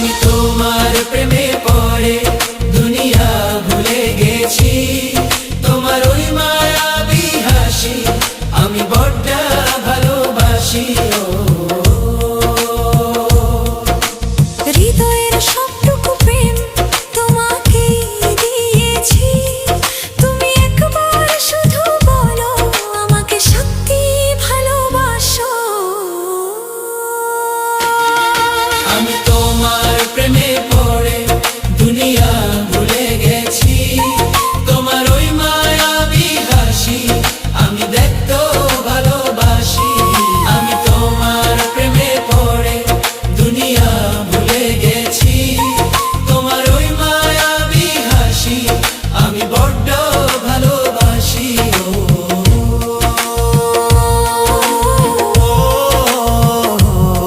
আমি তোমার প্রেমে পড়ে দুনিয়া ভুলে গেছি, তোমার ওই মায়াবী হাসি আমি বড্ড ভালোবাসি। হৃদয়ের সবটুকু প্রেম তোমাকেই দিয়েছি, তুমি একবার শুধু বলো আমাকে সত্যি ভালোবাসো। আমি তোমার প্রেমে